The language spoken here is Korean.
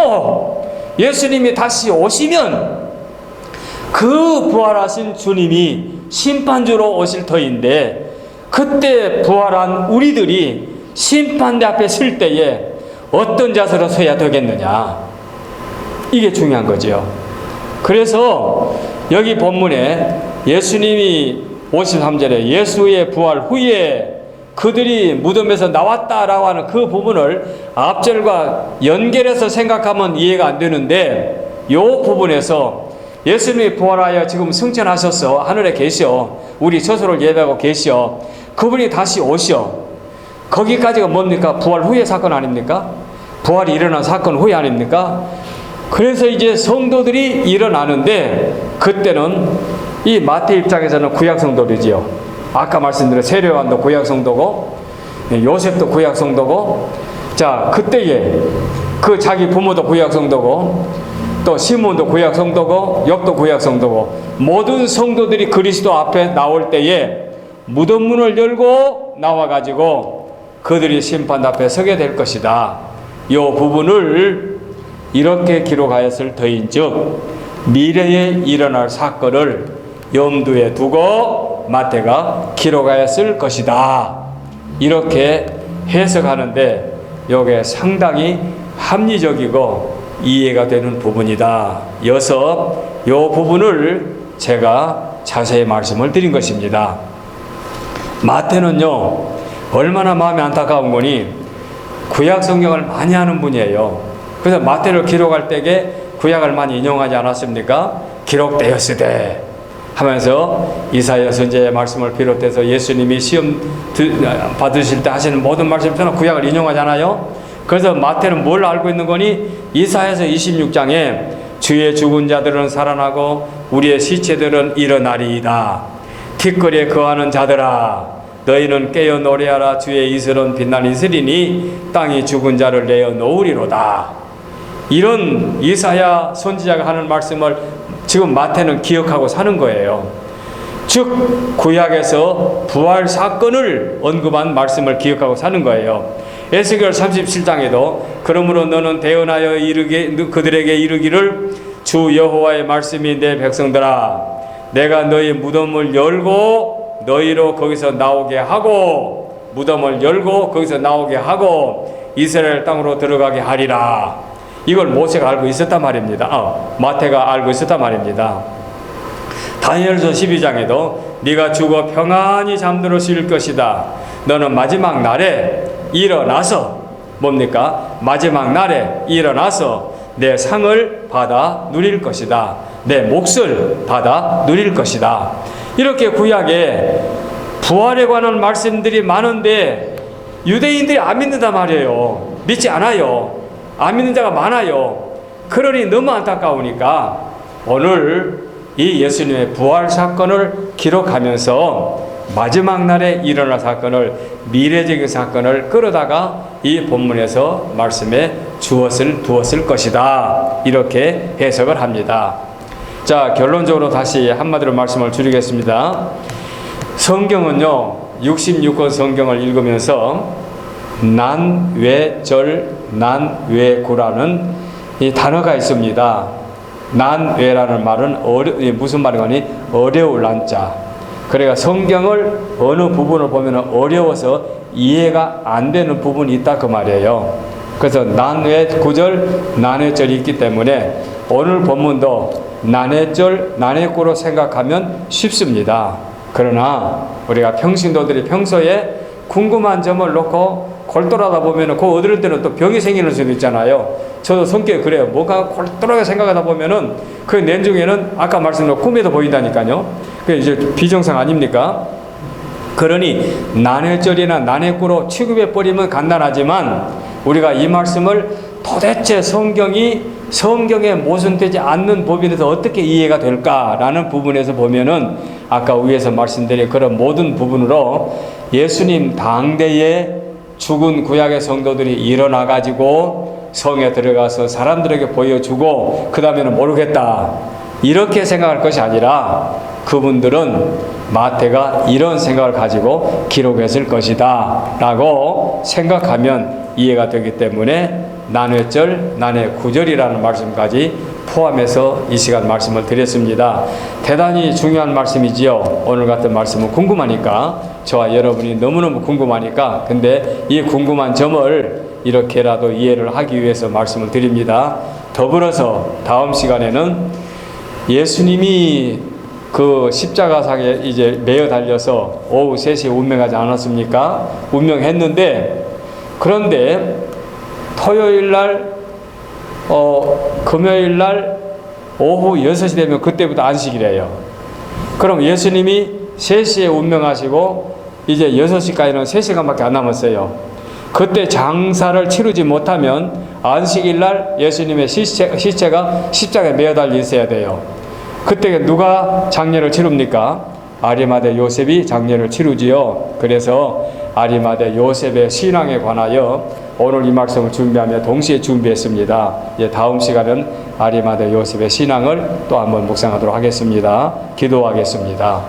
또 예수님이 다시 오시면 그 부활하신 주님이 심판주로 오실 터인데, 그때 부활한 우리들이 심판대 앞에 설 때에 어떤 자세로 서야 되겠느냐, 이게 중요한 거죠. 그래서 여기 본문에 예수님이 53절에 예수의 부활 후에 그들이 무덤에서 나왔다라고 하는 그 부분을 앞절과 연결해서 생각하면 이해가 안 되는데, 이 부분에서 예수님이 부활하여 지금 승천하셔서 하늘에 계셔, 우리 저소를 예배하고 계셔, 그분이 다시 오셔, 거기까지가 뭡니까? 부활 후의 사건 아닙니까? 부활이 일어난 사건 후에 아닙니까? 그래서 이제 성도들이 일어나는데, 그때는 이 마태 입장에서는 구약 성도들이지요. 아까 말씀드린 세례요한도 구약 성도고, 요셉도 구약 성도고, 자, 그때에 그 자기 부모도 구약 성도고, 또 시몬도 구약 성도고, 욥도 구약 성도고, 모든 성도들이 그리스도 앞에 나올 때에 무덤 문을 열고 나와가지고 그들이 심판 앞에 서게 될 것이다. 이 부분을 이렇게 기록하였을 터인즉 미래에 일어날 사건을 염두에 두고 마태가 기록하였을 것이다. 이렇게 해석하는데 이게 상당히 합리적이고 이해가 되는 부분이다. 여서 이 부분을 제가 자세히 말씀을 드린 것입니다. 마태는요, 얼마나 마음이 안타까운 거니 구약 성경을 많이 하는 분이에요. 그래서 마태를 기록할 때에 구약을 많이 인용하지 않았습니까? 기록되었으되 하면서 이사야 선지자의 말씀을 비롯해서 예수님이 시험 받으실 때 하시는 모든 말씀에서는 구약을 인용하잖아요. 그래서 마태는 뭘 알고 있는 거니? 이사야서 26장에 주의 죽은 자들은 살아나고 우리의 시체들은 일어나리이다. 티끌에 거하는 자들아, 너희는 깨어 노래하라. 주의 이슬은 빛난 이슬이니 땅이 죽은 자를 내어 놓으리로다. 이런 이사야 선지자가 하는 말씀을 지금 마태는 기억하고 사는 거예요. 즉 구약에서 부활 사건을 언급한 말씀을 기억하고 사는 거예요. 에스겔 37장에도 그러므로 너는 대언하여 그들에게 이르기를 주 여호와의 말씀이 내 백성들아, 내가 너희 무덤을 열고 너희로 거기서 나오게 하고, 무덤을 열고 거기서 나오게 하고 이스라엘 땅으로 들어가게 하리라. 이걸 모세가 알고 있었단 말입니다. 마태가 알고 있었단 말입니다. 다니엘서 12장에도 네가 죽어 평안히 잠들었을 것이다. 너는 마지막 날에 일어나서 뭡니까? 마지막 날에 일어나서 내 상을 받아 누릴 것이다. 내 몫을 받아 누릴 것이다. 이렇게 구약에 부활에 관한 말씀들이 많은데 유대인들이 안 믿는단 말이에요. 믿지 않아요. 안 믿는 자가 많아요. 그러니 너무 안타까우니까 오늘 이 예수님의 부활 사건을 기록하면서 마지막 날에 일어날 사건을, 미래적인 사건을 끌어다가 이 본문에서 말씀에 두었을 것이다. 이렇게 해석을 합니다. 자, 결론적으로 다시 한마디로 말씀을 드리겠습니다. 성경은요, 66권 성경을 읽으면서 난외절, 난외구라는 이 단어가 있습니다. 난외라는 말은 무슨 말이거니? 어려울 난자. 그러니까 성경을 어느 부분을 보면 어려워서 이해가 안 되는 부분이 있다 그 말이에요. 그래서 난외구절, 난외절이 있기 때문에 오늘 본문도 난외절, 난외구로 생각하면 쉽습니다. 그러나 우리가 평신도들이 평소에 궁금한 점을 놓고 골똘하다 보면은 그 어떨 때는 또 병이 생기는 수도 있잖아요. 저도 성격이 그래요. 뭔가 골똘하게 생각하다 보면은 그 내중에는 아까 말씀드린 꿈에도 보인다니까요. 그게 이제 비정상 아닙니까? 그러니 난외절이나 난외구로 취급해 버리면 간단하지만 우리가 이 말씀을 도대체 성경에 모순되지 않는 법인에서 어떻게 이해가 될까라는 부분에서 보면은 아까 위에서 말씀드린 그런 모든 부분으로 예수님 당대에 죽은 구약의 성도들이 일어나가지고 성에 들어가서 사람들에게 보여주고 그 다음에는 모르겠다 이렇게 생각할 것이 아니라 그분들은 마태가 이런 생각을 가지고 기록했을 것이다 라고 생각하면 이해가 되기 때문에 난회절, 난회구절이라는 말씀까지 포함해서 이 시간 말씀을 드렸습니다. 대단히 중요한 말씀이지요. 오늘 같은 말씀은 궁금하니까, 저와 여러분이 너무너무 궁금하니까, 근데 이 궁금한 점을 이렇게라도 이해를 하기 위해서 말씀을 드립니다. 더불어서 다음 시간에는 예수님이 그 십자가상에 이제 매어 달려서 오후 3시에 운명하지 않았습니까? 운명했는데, 그런데 토요일 날, 금요일 날 오후 6시 되면 그때부터 안식이래요. 그럼 예수님이 3시에 운명하시고 이제 6시까지는 3시간밖에 안 남았어요. 그때 장사를 치르지 못하면 안식일 날 예수님의 시체가 십자가에 매어 달려 있어야 돼요. 그때 누가 장례를 치릅니까? 아리마대 요셉이 장례를 치르지요. 그래서 아리마대 요셉의 신앙에 관하여 오늘 이 말씀을 준비하며 동시에 준비했습니다. 다음 시간은 아리마대 요셉의 신앙을 또 한번 묵상하도록 하겠습니다. 기도하겠습니다.